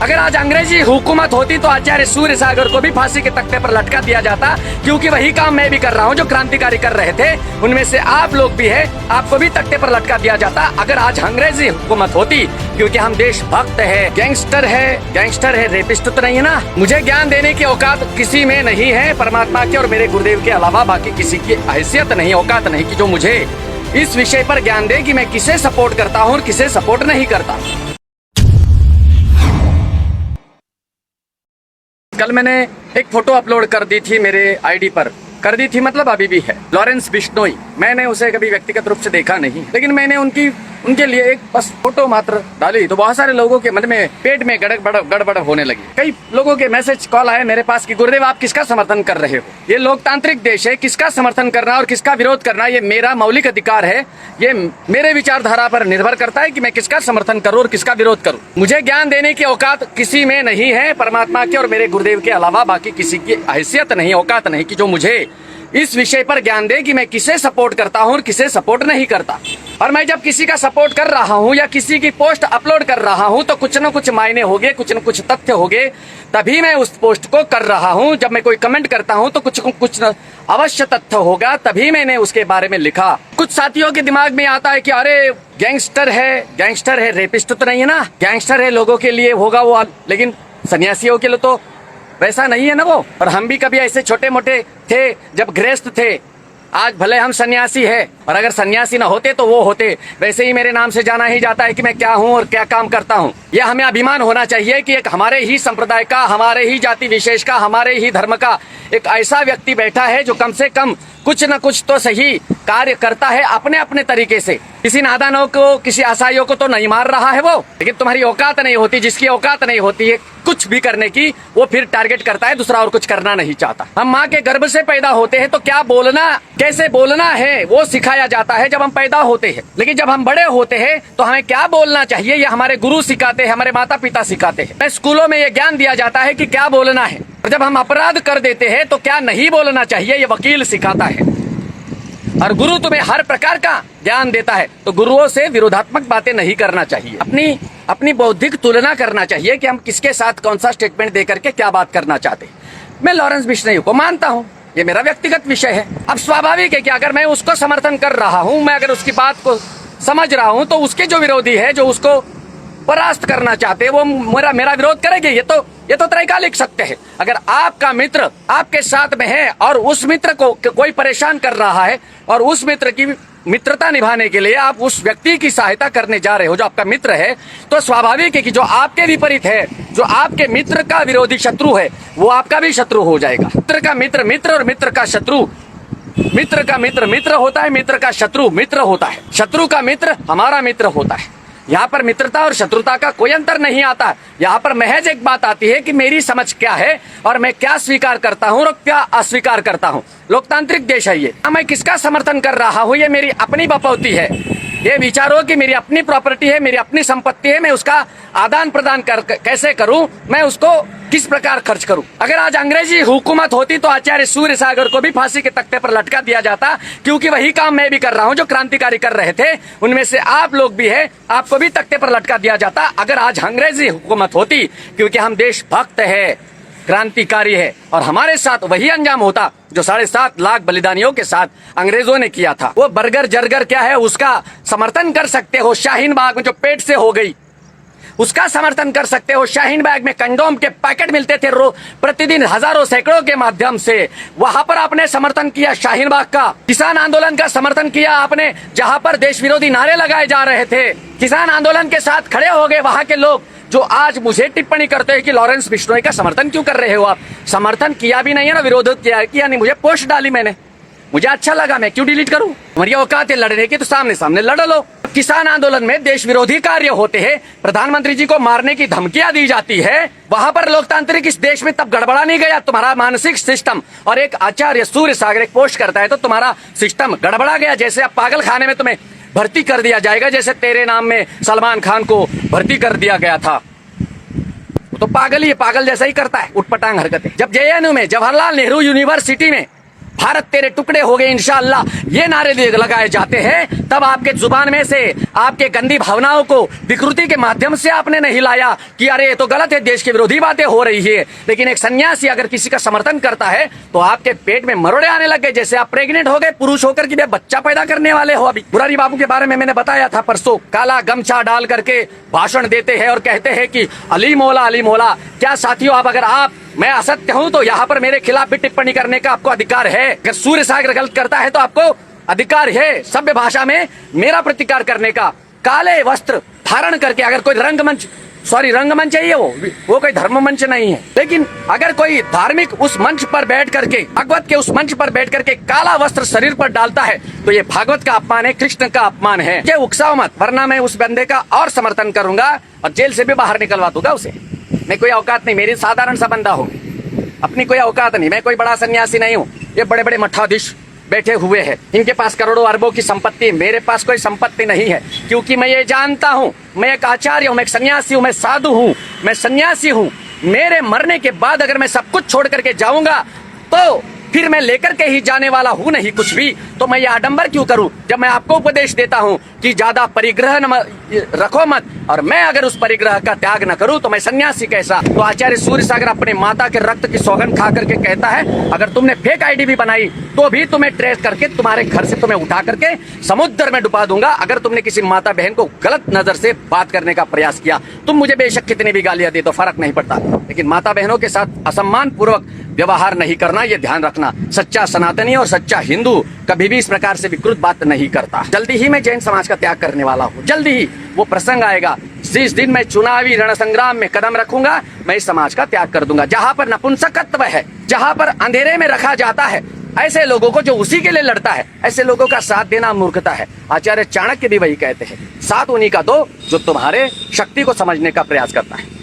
अगर आज अंग्रेजी हुकूमत होती तो आचार्य सूर्य सागर को भी फांसी के तख्ते पर लटका दिया जाता, क्योंकि वही काम मैं भी कर रहा हूँ जो क्रांतिकारी कर रहे थे। उनमें से आप लोग भी है, आपको भी तख्ते पर लटका दिया जाता अगर आज अंग्रेजी हुकूमत होती, क्योंकि हम देशभक्त है, गैंगस्टर है, रेपिस्ट तो नहीं है ना। मुझे ज्ञान देने की औकात किसी में नहीं है, परमात्मा के और मेरे गुरुदेव के अलावा बाकी किसी की हैसियत नहीं, औकात नहीं कि जो मुझे इस विषय पर ज्ञान दे कि मैं किसे सपोर्ट करता हूँ और किसे सपोर्ट नहीं करता। कल मैंने एक फोटो अपलोड कर दी थी मेरे आईडी पर, कर दी थी मतलब अभी भी है। लॉरेंस बिश्नोई, मैंने उसे कभी व्यक्तिगत रूप से देखा नहीं, लेकिन मैंने उनके लिए एक बस फोटो मात्र डाली तो बहुत सारे लोगों के मन में पेट में गड़बड़ होने लगी। कई लोगों के मैसेज कॉल आए मेरे पास कि गुरुदेव आप किसका समर्थन कर रहे हो, ये लोकतांत्रिक देश है, किसका समर्थन करना और किसका विरोध करना ये मेरा मौलिक अधिकार है, ये मेरे विचारधारा पर निर्भर करता है कि मैं किसका समर्थन करूं और किसका विरोध करूं। मुझे ज्ञान देने की औकात किसी में नहीं है, परमात्मा के और मेरे गुरुदेव के अलावा बाकी किसी की हैसियत नहीं, औकात नहीं कि जो मुझे इस विषय पर ज्ञान दे कि मैं किसे सपोर्ट करता हूं और किसे सपोर्ट नहीं करता। और मैं जब किसी का सपोर्ट कर रहा हूं या किसी की पोस्ट अपलोड कर रहा हूं तो कुछ न कुछ मायने होंगे, कुछ न कुछ तथ्य होंगे, तभी मैं उस पोस्ट को कर रहा हूं। जब मैं कोई कमेंट करता हूं तो कुछ अवश्य तथ्य होगा, तभी मैंने उसके बारे में लिखा। कुछ साथियों के दिमाग में आता है कि अरे गैंगस्टर है, रेपिस्ट तो नहीं है ना, गैंगस्टर है लोगों के लिए होगा वो, लेकिन सन्यासियों के लिए तो वैसा नहीं है ना वो। और हम भी कभी ऐसे छोटे मोटे थे जब गृहस्थ थे, आज भले हम सन्यासी है, और अगर सन्यासी ना होते तो वो होते। वैसे ही मेरे नाम से जाना ही जाता है कि मैं क्या हूँ और क्या काम करता हूँ। यह हमें अभिमान होना चाहिए कि एक हमारे ही संप्रदाय का, हमारे ही जाति विशेष का, हमारे ही धर्म का एक ऐसा व्यक्ति बैठा है जो कम से कम कुछ न कुछ तो सही कार्य करता है अपने अपने तरीके से। किसी नादानों को, किसी आशाइयों को तो नहीं मार रहा है वो, लेकिन तुम्हारी औकात नहीं होती, जिसकी औकात नहीं होती है कुछ भी करने की, वो फिर टारगेट करता है दूसरा और कुछ करना नहीं चाहता। हम माँ के गर्भ से पैदा होते हैं तो क्या बोलना, कैसे बोलना है वो सिखाया जाता है जब हम पैदा होते हैं, लेकिन जब हम बड़े होते हैं तो हमें क्या बोलना चाहिए ये हमारे गुरु सिखाते हैं, हमारे माता पिता सिखाते हैं। स्कूलों में ये ज्ञान दिया जाता है कि क्या बोलना है, और जब हम अपराध कर देते हैं तो क्या नहीं बोलना चाहिए ये वकील सिखाता है। और गुरु तुम्हें हर प्रकार का ज्ञान देता है, तो गुरुओं से विरोधात्मक बातें नहीं करना चाहिए, अपनी बौद्धिक तुलना करना चाहिए कि हम किसके साथ कौन सा स्टेटमेंट देकर के क्या बात करना चाहते हैं। मैं लॉरेंस बिश्नोई को मानता हूँ, ये मेरा व्यक्तिगत विषय है। अब स्वाभाविक है कि अगर मैं उसको समर्थन कर रहा हूँ, मैं अगर उसकी बात को समझ रहा हूँ, तो उसके जो विरोधी है, जो उसको परास्त करना चाहते हैं, वो मेरा विरोध करेंगे। ये तो त्रैकालिक सत्य है। अगर आपका मित्र आपके साथ में है और उस मित्र को कोई परेशान कर रहा है और उस मित्र की मित्रता निभाने के लिए आप उस व्यक्ति की सहायता करने जा रहे हो जो आपका मित्र है, तो स्वाभाविक है कि जो आपके विपरीत है, जो आपके मित्र का विरोधी शत्रु है, वो आपका भी शत्रु हो जाएगा। मित्र का मित्र मित्र और मित्र का शत्रु, मित्र का मित्र मित्र होता है, मित्र का शत्रु मित्र होता है, शत्रु का मित्र हमारा मित्र होता है। यहाँ पर मित्रता और शत्रुता का कोई अंतर नहीं आता। यहाँ पर महज एक बात आती है कि मेरी समझ क्या है और मैं क्या स्वीकार करता हूँ और क्या अस्वीकार करता हूँ। लोकतांत्रिक देश है ये। मैं किसका समर्थन कर रहा हूँ ये मेरी अपनी बपौती है। ये विचारो कि मेरी अपनी प्रॉपर्टी है, मेरी अपनी संपत्ति है, मैं उसका आदान प्रदान कैसे करूं, मैं उसको किस प्रकार खर्च करूं। अगर आज अंग्रेजी हुकूमत होती तो आचार्य सूर्य सागर को भी फांसी के तख्ते पर लटका दिया जाता, क्योंकि वही काम मैं भी कर रहा हूं जो क्रांतिकारी कर रहे थे। उनमें से आप लोग भी है, आपको भी तख्ते पर लटका दिया जाता अगर आज अंग्रेजी हुकूमत होती, क्योंकि हम देशभक्त है, क्रांतिकारी है, और हमारे साथ वही अंजाम होता जो 7.5 लाख बलिदानियों के साथ अंग्रेजों ने किया था। वो बर्गर जर्गर क्या है उसका समर्थन कर सकते हो, शाहीन बाग में जो पेट से हो गई उसका समर्थन कर सकते हो। शाहीन बाग में कंडोम के पैकेट मिलते थे प्रतिदिन हजारों सैकड़ों के माध्यम से, वहां पर आपने समर्थन किया शाहीन बाग का। किसान आंदोलन का समर्थन किया आपने, जहां पर देश विरोधी नारे लगाए जा रहे थे। किसान आंदोलन के साथ खड़े हो गए वहां के लोग, जो आज मुझे टिप्पणी करते हैं कि लॉरेंस बिश्नोई का समर्थन क्यों कर रहे हो आप। समर्थन किया भी नहीं है ना, विरोध किया नहीं। मुझे पोस्ट डाली मैंने, मुझे अच्छा लगा, मैं क्यों डिलीट करूं। तुम्हारी औकात है लड़ने की तो सामने सामने लड़ लो। किसान आंदोलन में देश विरोधी कार्य होते हैं, प्रधानमंत्री जी को मारने की धमकियां दी जाती है, वहां पर लोकतांत्रिक इस देश में तब गड़बड़ा नहीं गया तुम्हारा मानसिक सिस्टम। और एक आचार्य सूर्य सागर एक पोस्ट करता है तो तुम्हारा सिस्टम गड़बड़ा गया। जैसे अब पागल खाने में तुम्हें भर्ती कर दिया जाएगा, जैसे तेरे नाम में सलमान खान को भर्ती कर दिया गया था। तो पागल ही है, पागल जैसा ही करता है उटपटांग हरकतें। जब जेएनयू में, जवाहरलाल नेहरू यूनिवर्सिटी में भारत तेरे टुकड़े हो गए इंशाअल्लाह, ये नारे लगाए जाते हैं, तब आपके जुबान में से आपके गंदी भावनाओं को विकृति के माध्यम से आपने नहीं लाया कि अरे ये तो गलत है, देश के विरोधी बातें हो रही है। लेकिन एक सन्यासी अगर किसी का समर्थन करता है तो आपके पेट में मरोड़े आने लग गए, जैसे आप प्रेग्नेंट हो गए पुरुष होकर के बच्चा पैदा करने वाले हो। अभी मुरारी बाबू के बारे में मैंने बताया था परसों, काला गमछा डाल करके भाषण देते हैं और कहते हैं कि अली मौला अली मौला। क्या साथियों, आप अगर मैं असत्य हूं तो यहाँ पर मेरे खिलाफ भी टिप्पणी करने का आपको अधिकार है। अगर सूर्य सागर गलत करता है तो आपको अधिकार है सभ्य भाषा में मेरा प्रतिकार करने का। काले वस्त्र धारण करके अगर कोई रंगमंच है, ये वो कोई धर्म मंच नहीं है, लेकिन अगर कोई धार्मिक उस मंच पर बैठ करके, भागवत के उस मंच पर बैठ करके काला वस्त्र शरीर पर डालता है तो ये भागवत का अपमान है, कृष्ण का अपमान है। ये उकसाओ मत, वरना मैं उस बंदे का और समर्थन करूंगा और जेल से भी बाहर निकलवा दूंगा उसे। मैं कोई औकात नहीं, मेरी साधारण सा बंदा हूँ, अपनी कोई औकात नहीं, मैं कोई बड़ा सन्यासी नहीं हूँ। ये बड़े बड़े मठाधीश बैठे हुए हैं, इनके पास करोड़ों अरबों की संपत्ति, मेरे पास कोई संपत्ति नहीं है, क्योंकि मैं ये जानता हूँ मैं एक आचार्य हूँ, मैं एक सन्यासी हूँ, मैं साधु हूँ, मैं सन्यासी हूँ। मेरे मरने के बाद अगर मैं सब कुछ छोड़ करके जाऊंगा तो फिर मैं लेकर के ही जाने वाला हूं नहीं कुछ भी, तो मैं ये आडंबर क्यों करूं जब मैं आपको उपदेश देता हूं कि ज्यादा परिग्रह रखो मत, और मैं अगर उस परिग्रह का त्याग न करूं तो मैं सन्यासी कैसा। तो आचार्य सूर्य सागर अपने माता के रक्त की सौगंध खा करके कहता है, अगर तुमने फेक आईडी भी बनाई तो भी तुम्हें ट्रेस करके तुम्हारे घर से तुम्हें उठा करके समुद्र में डुबा दूंगा। अगर तुमने किसी माता बहन को गलत नजर से बात करने का प्रयास किया, तुम मुझे बेशक कितनी भी गालियां दे तो फर्क नहीं पड़ता, लेकिन माता बहनों के साथ असम्मान पूर्वक व्यवहार नहीं करना, ये ध्यान रखना। सच्चा सनातनी और सच्चा हिंदू कभी भी इस प्रकार से विकृत बात नहीं करता। जल्दी ही मैं जैन समाज का त्याग करने वाला हूँ, जल्दी ही वो प्रसंग आएगा जिस दिन मैं चुनावी रण संग्राम में कदम रखूंगा, मैं इस समाज का त्याग कर दूंगा। जहां पर नपुंसकत्व है, जहां पर अंधेरे में रखा जाता है ऐसे लोगों को, जो उसी के लिए लड़ता है, ऐसे लोगों का साथ देना मूर्खता है। आचार्य चाणक्य भी वही कहते हैं, साथ उन्हीं का दो जो तुम्हारे शक्ति को समझने का प्रयास करता है।